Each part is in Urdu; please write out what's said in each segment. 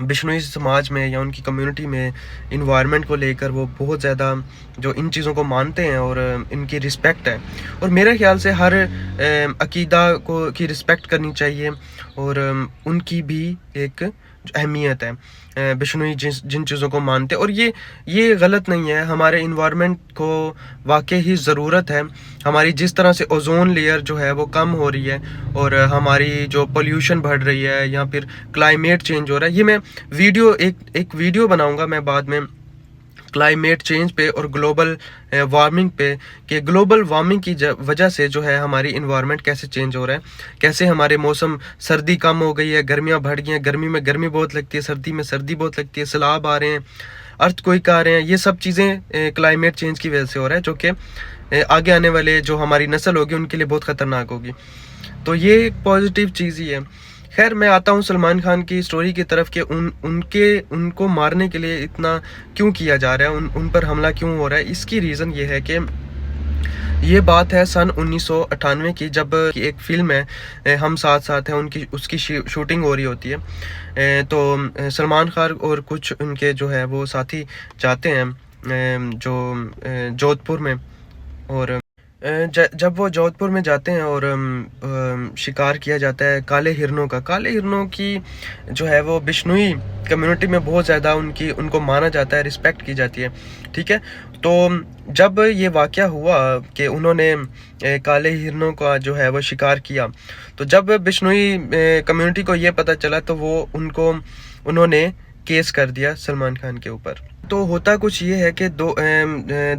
بشنوئی سماج میں یا ان کی کمیونٹی میں انوائرمنٹ کو لے کر وہ بہت زیادہ جو ان چیزوں کو مانتے ہیں اور ان کی رسپیکٹ ہے، اور میرے خیال سے ہر عقیدہ کی رسپیکٹ کرنی چاہیے، اور ان کی بھی ایک اہمیت ہے، بشنوئی جن چیزوں کو مانتے ہیں، اور یہ غلط نہیں ہے، ہمارے انوائرمنٹ کو واقعی ہی ضرورت ہے، ہماری جس طرح سے اوزون لیئر جو ہے وہ کم ہو رہی ہے، اور ہماری جو پولیوشن بڑھ رہی ہے، یا پھر کلائمیٹ چینج ہو رہا ہے، یہ میں ایک ویڈیو بناؤں گا میں بعد میں کلائمیٹ چینج پہ اور گلوبل وارمنگ پہ، کہ گلوبل وارمنگ کی وجہ سے جو ہے ہماری انوائرمنٹ کیسے چینج ہو رہا ہے، کیسے ہمارے موسم، سردی کم ہو گئی ہے، گرمیاں بڑھ گئی ہیں، گرمی میں گرمی بہت لگتی ہے، سردی میں سردی بہت لگتی ہے، سیلاب آ رہے ہیں، ارتھ کوئک آ رہے ہیں، یہ سب چیزیں کلائمیٹ چینج کی وجہ سے ہو رہا ہے، جو کہ آگے آنے والے جو ہماری نسل ہوگی ان کے لیے بہت خطرناک ہوگی، تو یہ ایک پازیٹیو چیز ہی ہے۔ خیر میں آتا ہوں سلمان خان کی سٹوری کی طرف، کہ ان کو مارنے کے لیے اتنا کیوں کیا جا رہا ہے، ان پر حملہ کیوں ہو رہا ہے۔ اس کی ریزن یہ ہے کہ یہ بات ہے سن 1998 کی، جب ایک فلم ہے ہم ساتھ ساتھ ہیں، اس کی شوٹنگ ہو رہی ہوتی ہے، تو سلمان خان اور کچھ ان کے جو ہے وہ ساتھی جاتے ہیں جو جودھ پور میں، اور جب وہ جودھ پور میں جاتے ہیں اور شکار کیا جاتا ہے کالے ہرنوں کی جو ہے وہ بشنوئی کمیونٹی میں بہت زیادہ ان کو مانا جاتا ہے، رسپیکٹ کی جاتی ہے، ٹھیک ہے۔ تو جب یہ واقعہ ہوا کہ انہوں نے کالے ہرنوں کا جو ہے وہ شکار کیا، تو جب بشنوئی کمیونٹی کو یہ پتہ چلا، تو انہوں نے کیس کر دیا سلمان خان کے اوپر۔ تو ہوتا کچھ یہ ہے کہ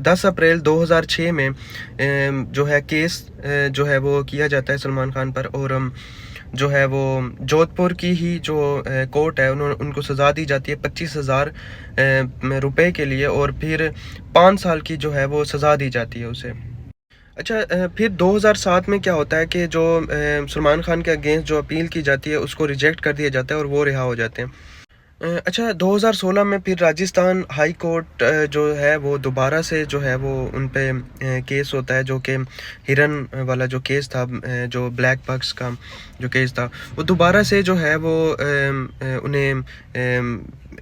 10 اپریل 2006 میں جو ہے کیس جو ہے وہ کیا جاتا ہے سلمان خان پر، اور جو ہے وہ جودھ پور کی ہی جو کورٹ ہے ان کو سزا دی جاتی ہے 25,000 روپے کے لیے، اور پھر 5 سال کی جو ہے وہ سزا دی جاتی ہے اسے۔ اچھا، پھر 2007 میں کیا ہوتا ہے کہ جو سلمان خان کے اگینسٹ جو اپیل کی جاتی ہے اس کو ریجیکٹ کر دیا جاتا ہے، اور وہ رہا ہو جاتے ہیں۔ اچھا، 2016 میں پھر راجستھان ہائی کورٹ جو ہے وہ دوبارہ سے جو ہے وہ ان پہ کیس ہوتا ہے، جو کہ ہرن والا جو کیس تھا، جو بلیک بکس کا جو کیس تھا، وہ دوبارہ سے جو ہے وہ انہیں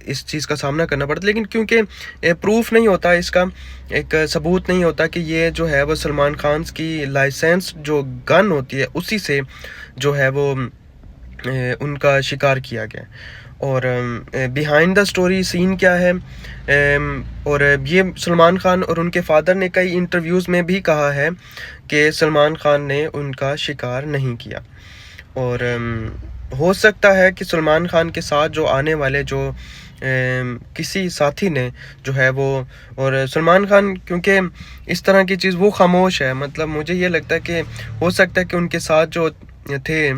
اس چیز کا سامنا کرنا پڑتا، لیکن کیونکہ پروف نہیں ہوتا، اس کا ایک ثبوت نہیں ہوتا کہ یہ جو ہے وہ سلمان خان کی لائسنس جو گن ہوتی ہے اسی سے جو ہے وہ ان کا شکار کیا گیا، اور بیہائنڈ دا سٹوری سین کیا ہے، اور یہ سلمان خان اور ان کے فادر نے کئی انٹرویوز میں بھی کہا ہے کہ سلمان خان نے ان کا شکار نہیں کیا، اور ہو سکتا ہے کہ سلمان خان کے ساتھ جو آنے والے جو کسی ساتھی نے جو ہے وہ، اور سلمان خان کیونکہ اس طرح کی چیز وہ خاموش ہے، مطلب مجھے یہ لگتا ہے کہ ہو سکتا ہے کہ ان کے ساتھ جو تھے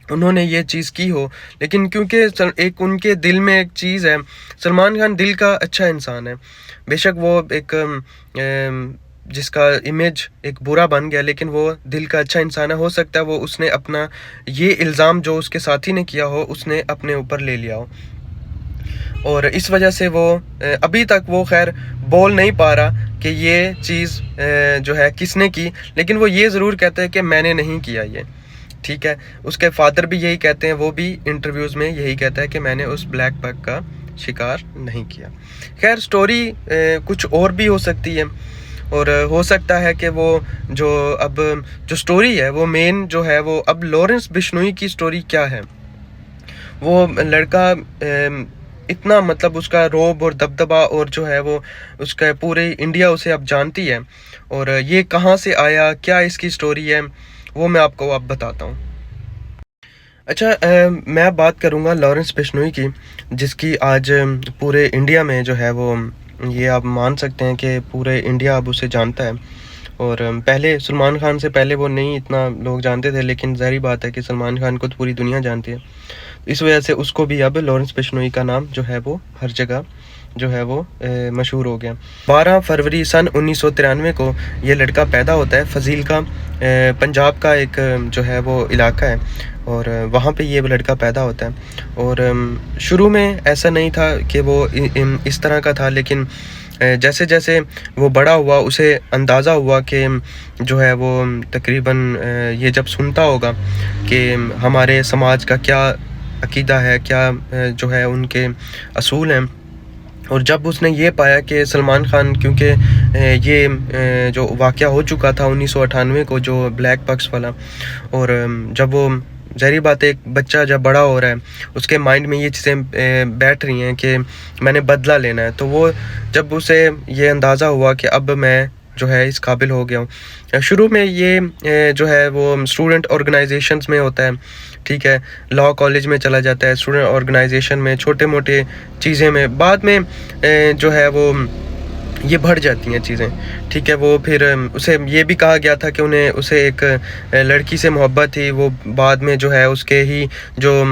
انہوں نے یہ چیز کی ہو، لیکن کیونکہ ایک ان کے دل میں ایک چیز ہے، سلمان خان دل کا اچھا انسان ہے، بے شک وہ ایک جس کا امیج ایک برا بن گیا، لیکن وہ دل کا اچھا انسان ہے، ہو سکتا ہے وہ اس نے اپنا یہ الزام جو اس کے ساتھی نے کیا ہو اس نے اپنے اوپر لے لیا ہو، اور اس وجہ سے وہ ابھی تک وہ خیر بول نہیں پا رہا کہ یہ چیز جو ہے کس نے کی، لیکن وہ یہ ضرور کہتا ہے کہ میں نے نہیں کیا یہ، ٹھیک ہے۔ اس کے فادر بھی یہی کہتے ہیں، وہ بھی انٹرویوز میں یہی کہتا ہے کہ میں نے اس بلیک بگ کا شکار نہیں کیا۔ خیر سٹوری کچھ اور بھی ہو سکتی ہے، اور ہو سکتا ہے کہ وہ اب جو سٹوری ہے وہ مین جو ہے وہ اب لارنس بشنوئی کی سٹوری کیا ہے، وہ لڑکا اتنا مطلب اس کا روب اور دبدبا اور جو ہے وہ اس کا پورے انڈیا اسے اب جانتی ہے، اور یہ کہاں سے آیا، کیا اس کی سٹوری ہے، وہ میں آپ کو اب بتاتا ہوں۔ اچھا، میں اب بات کروں گا لارنس بشنوئی کی، جس کی آج پورے انڈیا میں جو ہے وہ یہ آپ مان سکتے ہیں کہ پورے انڈیا اب اسے جانتا ہے، اور پہلے سلمان خان سے پہلے وہ نہیں اتنا لوگ جانتے تھے، لیکن ظاہری بات ہے کہ سلمان خان کو تو پوری دنیا جانتی ہے، اس وجہ سے اس کو بھی اب لارنس بشنوئی کا نام جو ہے وہ ہر جگہ جو ہے وہ مشہور ہو گیا۔ 12 فروری سن 1993 کو یہ لڑکا پیدا ہوتا ہے، فضیل کا پنجاب کا ایک جو ہے وہ علاقہ ہے، اور وہاں پہ یہ لڑکا پیدا ہوتا ہے، اور شروع میں ایسا نہیں تھا کہ وہ اس طرح کا تھا، لیکن جیسے جیسے وہ بڑا ہوا اسے اندازہ ہوا کہ جو ہے وہ تقریباً یہ جب سنتا ہوگا کہ ہمارے سماج کا کیا عقیدہ ہے، کیا جو ہے ان کے اصول ہیں. اور جب اس نے یہ پایا کہ سلمان خان، کیونکہ یہ جو واقعہ ہو چکا تھا 1998 کو، جو بلیک بکس والا، اور جب وہ ظاہری بات ہے ایک بچہ جب بڑا ہو رہا ہے اس کے مائنڈ میں یہ چیزیں بیٹھ رہی ہیں کہ میں نے بدلہ لینا ہے، تو وہ جب اسے یہ اندازہ ہوا کہ اب میں جو ہے اس قابل ہو گیا ہوں. شروع میں یہ جو ہے وہ اسٹوڈنٹ آرگنائزیشنز میں ہوتا ہے، ٹھیک ہے، لاء کالج میں چلا جاتا ہے، اسٹوڈنٹ آرگنائزیشن میں، چھوٹے موٹے چیزیں میں، بعد میں جو ہے وہ یہ بڑھ جاتی ہیں چیزیں، ٹھیک ہے. وہ پھر اسے یہ بھی کہا گیا تھا کہ اسے ایک لڑکی سے محبت تھی، وہ بعد میں جو ہے اس کے ہی جو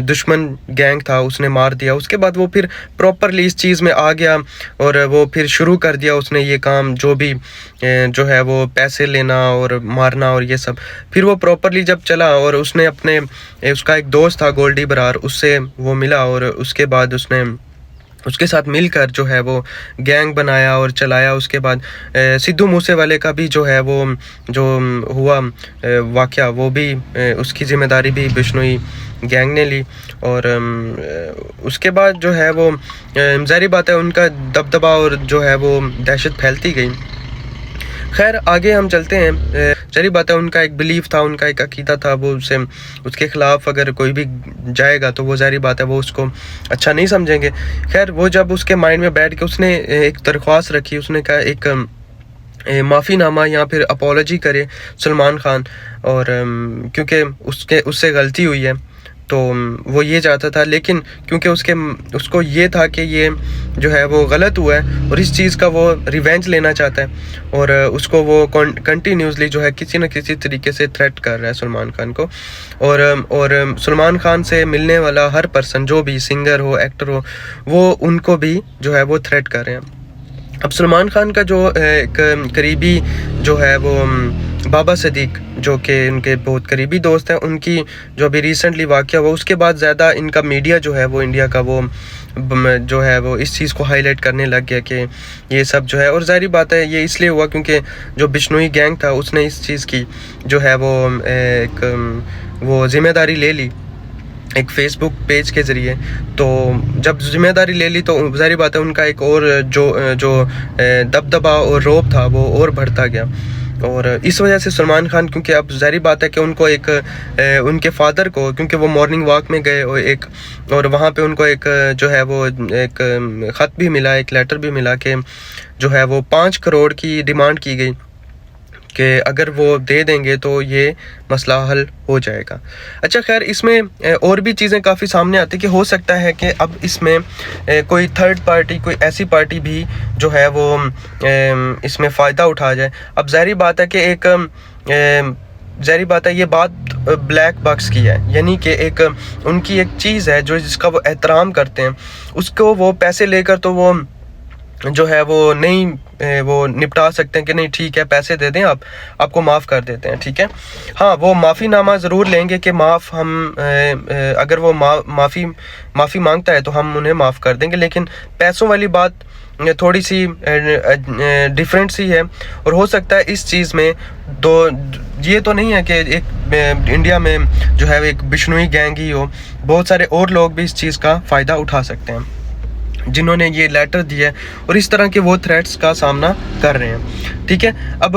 دشمن گینگ تھا اس نے مار دیا. اس کے بعد وہ پھر پراپرلی اس چیز میں آ گیا اور وہ پھر شروع کر دیا اس نے یہ کام، جو بھی جو ہے وہ پیسے لینا اور مارنا اور یہ سب. پھر وہ پراپرلی جب چلا اور اس نے اس کا ایک دوست تھا گولڈی برار، اس سے وہ ملا اور اس کے بعد اس نے اس کے ساتھ مل کر جو ہے وہ گینگ بنایا اور چلایا. اس کے بعد سدھو موسے والے کا بھی جو ہے وہ جو ہوا واقعہ، وہ بھی اس کی ذمہ داری بھی بشنوئی گینگ نے لی. اور اس کے بعد جو ہے وہ ظاہری بات ہے ان کا دبدبا اور جو ہے وہ دہشت پھیلتی گئی. خیر آگے ہم چلتے ہیں. ظاہری بات ہے ان کا ایک بلیف تھا، ان کا ایک عقیدہ تھا، وہ اس کے خلاف اگر کوئی بھی جائے گا تو وہ ظاہری بات ہے وہ اس کو اچھا نہیں سمجھیں گے. خیر وہ جب اس کے مائنڈ میں بیٹھ کے اس نے ایک درخواست رکھی، اس نے کہا ایک معافی نامہ یا پھر اپولوجی کرے سلمان خان، اور کیونکہ اس سے غلطی ہوئی ہے تو وہ یہ چاہتا تھا. لیکن کیونکہ اس کو یہ تھا کہ یہ جو ہے وہ غلط ہوا ہے اور اس چیز کا وہ ریونج لینا چاہتا ہے، اور اس کو وہ کنٹینیوسلی جو ہے کسی نہ کسی طریقے سے تھریٹ کر رہا ہے سلمان خان کو. اور سلمان خان سے ملنے والا ہر پرسن، جو بھی سنگر ہو، ایکٹر ہو، وہ ان کو بھی جو ہے وہ تھریٹ کر رہے ہیں. اب سلمان خان کا جو ایک قریبی جو ہے وہ بابا صدیق، جو کہ ان کے بہت قریبی دوست ہیں، ان کی جو ابھی ریسنٹلی واقعہ ہوا، اس کے بعد زیادہ ان کا میڈیا جو ہے وہ انڈیا کا وہ جو ہے وہ اس چیز کو ہائی لائٹ کرنے لگ گیا کہ یہ سب جو ہے. اور ظاہری بات ہے یہ اس لیے ہوا کیونکہ جو بشنوئی گینگ تھا اس نے اس چیز کی جو ہے وہ ایک وہ ذمہ داری لے لی ایک فیس بک پیج کے ذریعے. تو جب ذمہ داری لے لی تو ظاہری بات ہے ان کا ایک اور جو دبدبا اور روب تھا وہ اور بڑھتا گیا. اور اس وجہ سے سلمان خان، کیونکہ اب ظاہری بات ہے کہ ان کو ایک ان کے فادر کو، کیونکہ وہ مارننگ واک میں گئے اور وہاں پہ ان کو ایک جو ہے وہ ایک خط بھی ملا، ایک لیٹر بھی ملا کہ جو ہے وہ 5 کروڑ کی ڈیمانڈ کی گئی کہ اگر وہ دے دیں گے تو یہ مسئلہ حل ہو جائے گا. اچھا خیر اس میں اور بھی چیزیں کافی سامنے آتی کہ ہو سکتا ہے کہ اب اس میں کوئی تھرڈ پارٹی، کوئی ایسی پارٹی بھی جو ہے وہ اس میں فائدہ اٹھا جائے. اب ظاہری بات ہے کہ ظاہری بات ہے یہ بات بلیک بکس کی ہے، یعنی کہ ایک ان کی ایک چیز ہے جس کا وہ احترام کرتے ہیں، اس کو وہ پیسے لے کر تو وہ جو ہے وہ نہیں وہ نپٹا سکتے ہیں کہ نہیں ٹھیک ہے پیسے دے دیں، آپ کو معاف کر دیتے ہیں، ٹھیک ہے. ہاں وہ معافی نامہ ضرور لیں گے کہ ہم اگر وہ معافی مانگتا ہے تو ہم انہیں معاف کر دیں گے، لیکن پیسوں والی بات تھوڑی سی ڈیفرنٹ سی ہے. اور ہو سکتا ہے اس چیز میں یہ تو نہیں ہے کہ ایک انڈیا میں جو ہے ایک بشنوئی گینگ ہی ہو، بہت سارے اور لوگ بھی اس چیز کا فائدہ اٹھا سکتے ہیں جنہوں نے یہ لیٹر دیا ہے اور اس طرح کے وہ تھریٹس کا سامنا کر رہے ہیں، ٹھیک ہے. اب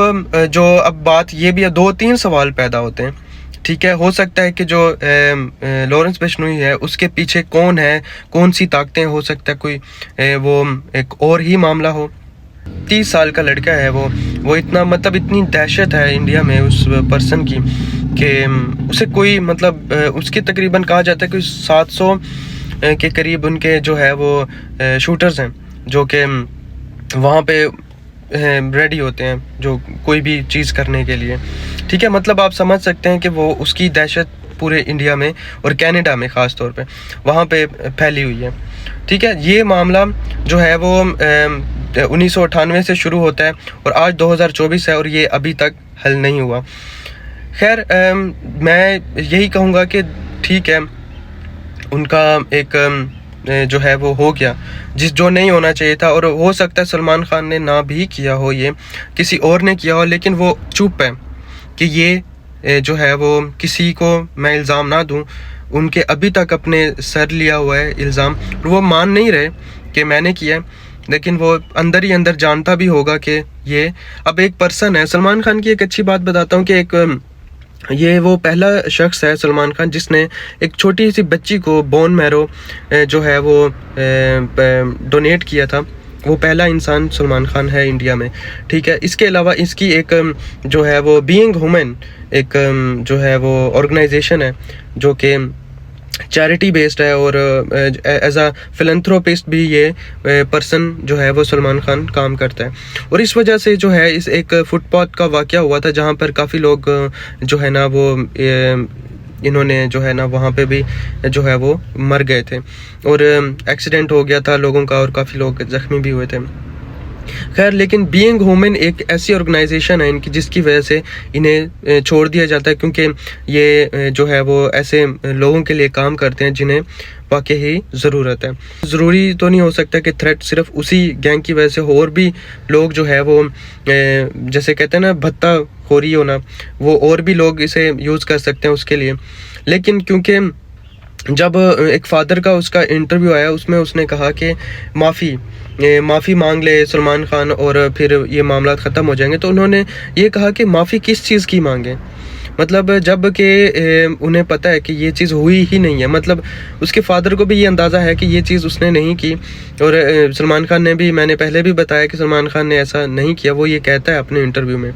بات یہ بھی ہے، 2-3 سوال پیدا ہوتے ہیں، ٹھیک ہے. ہو سکتا ہے کہ جو لارنس بشنوئی ہے اس کے پیچھے کون ہے، کون سی طاقتیں، ہو سکتا ہے کوئی وہ ایک اور ہی معاملہ ہو. 30 سال کا لڑکا ہے وہ اتنا مطلب اتنی دہشت ہے انڈیا میں اس پرسن کی کہ اسے کوئی مطلب اس کی تقریباً کہا جاتا ہے کہ 700 کے قریب ان کے جو ہے وہ شوٹرز ہیں جو کہ وہاں پہ ریڈی ہوتے ہیں جو کوئی بھی چیز کرنے کے لیے، ٹھیک ہے. مطلب آپ سمجھ سکتے ہیں کہ وہ اس کی دہشت پورے انڈیا میں اور کینیڈا میں خاص طور پہ وہاں پہ پھیلی ہوئی ہے، ٹھیک ہے. یہ معاملہ جو ہے وہ 1998 سے شروع ہوتا ہے اور آج 2024 ہے اور یہ ابھی تک حل نہیں ہوا. خیر میں یہی کہوں گا کہ ٹھیک ہے ان کا ایک جو ہے وہ ہو گیا جو نہیں ہونا چاہیے تھا، اور ہو سکتا ہے سلمان خان نے نہ بھی کیا ہو، یہ کسی اور نے کیا ہو، لیکن وہ چپ ہے کہ یہ جو ہے وہ کسی کو میں الزام نہ دوں، ان کے ابھی تک اپنے سر لیا ہوا ہے الزام، وہ مان نہیں رہے کہ میں نے کیا ہے، لیکن وہ اندر ہی اندر جانتا بھی ہوگا کہ یہ اب ایک پرسن ہے۔ سلمان خان کی ایک اچھی بات بتاتا ہوں کہ یہ وہ پہلا شخص ہے سلمان خان جس نے ایک چھوٹی سی بچی کو بون میرو جو ہے وہ ڈونیٹ کیا تھا، وہ پہلا انسان سلمان خان ہے انڈیا میں، ٹھیک ہے۔ اس کے علاوہ اس کی ایک جو ہے وہ بینگ ہومن ایک جو ہے وہ آرگنائزیشن ہے جو کہ چیریٹی بیسڈ ہے، اور ایز اے فلنتھروپسٹ بھی یہ پرسن جو ہے وہ سلمان خان کام کرتا ہے۔ اور اس وجہ سے جو ہے اس ایک فٹ پاتھ کا واقعہ ہوا تھا جہاں پر کافی لوگ جو ہے نا وہ انہوں نے جو ہے نا وہاں پہ بھی جو ہے وہ مر گئے تھے، اور ایکسیڈنٹ ہو گیا تھا لوگوں کا، اور کافی لوگ زخمی بھی ہوئے تھے۔ خیر، لیکن بینگ ہومن ایک ایسی آرگنائزیشن ہے ان کی جس کی وجہ سے انہیں چھوڑ دیا جاتا ہے، کیونکہ یہ جو ہے وہ ایسے لوگوں کے لیے کام کرتے ہیں جنہیں واقعی ضرورت ہے۔ ضروری تو نہیں ہو سکتا کہ تھریٹ صرف اسی گینگ کی وجہ سے ہو، اور بھی لوگ جو ہے وہ جیسے کہتے ہیں نا بھتہ خوری ہونا، وہ اور بھی لوگ اسے یوز کر سکتے ہیں اس کے لیے۔ لیکن کیونکہ جب ایک فادر کا اس کا انٹرویو آیا، اس میں اس نے کہا کہ معافی مانگ لے سلمان خان اور پھر یہ معاملات ختم ہو جائیں گے، تو انہوں نے یہ کہا کہ معافی کس چیز کی مانگیں، مطلب جب کہ انہیں پتہ ہے کہ یہ چیز ہوئی ہی نہیں ہے، مطلب اس کے فادر کو بھی یہ اندازہ ہے کہ یہ چیز اس نے نہیں کی، اور سلمان خان نے بھی، میں نے پہلے بھی بتایا کہ سلمان خان نے ایسا نہیں کیا، وہ یہ کہتا ہے اپنے انٹرویو میں،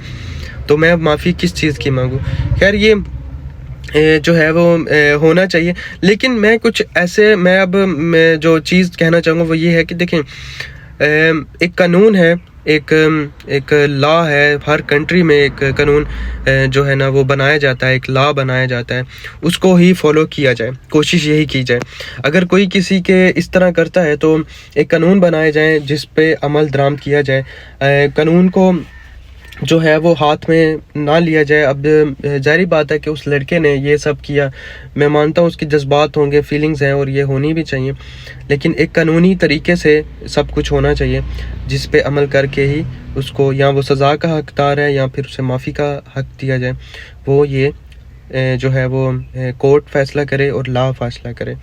تو میں معافی کس چیز کی مانگوں۔ خیر، یہ جو ہے وہ ہونا چاہیے، لیکن میں کچھ ایسے میں جو چیز کہنا چاہوں گا وہ یہ ہے کہ دیکھیں، ایک قانون ہے، ایک لا ہے، ہر کنٹری میں ایک قانون جو ہے نا وہ بنایا جاتا ہے، ایک لا بنایا جاتا ہے، اس کو ہی فالو کیا جائے، کوشش یہی کی جائے۔ اگر کوئی کسی کے اس طرح کرتا ہے تو ایک قانون بنائے جائیں جس پہ عمل درآمد کیا جائے، قانون کو جو ہے وہ ہاتھ میں نہ لیا جائے۔ اب ظاہری بات ہے کہ اس لڑکے نے یہ سب کیا، میں مانتا ہوں اس کی جذبات ہوں گے، فیلنگز ہیں، اور یہ ہونی بھی چاہیے، لیکن ایک قانونی طریقے سے سب کچھ ہونا چاہیے جس پہ عمل کر کے ہی اس کو یا وہ سزا کا حقدار ہے یا پھر اسے معافی کا حق دیا جائے، وہ یہ جو ہے وہ کورٹ فیصلہ کرے اور لا فیصلہ کرے،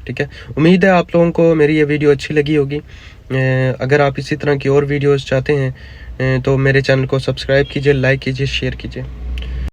ٹھیک ہے۔ امید ہے آپ لوگوں کو میری یہ ویڈیو اچھی لگی ہوگی۔ اگر آپ اسی طرح کی اور ویڈیوز چاہتے ہیں تو میرے چینل کو سبسکرائب کیجیے، لائک کیجیے، شیئر کیجیے۔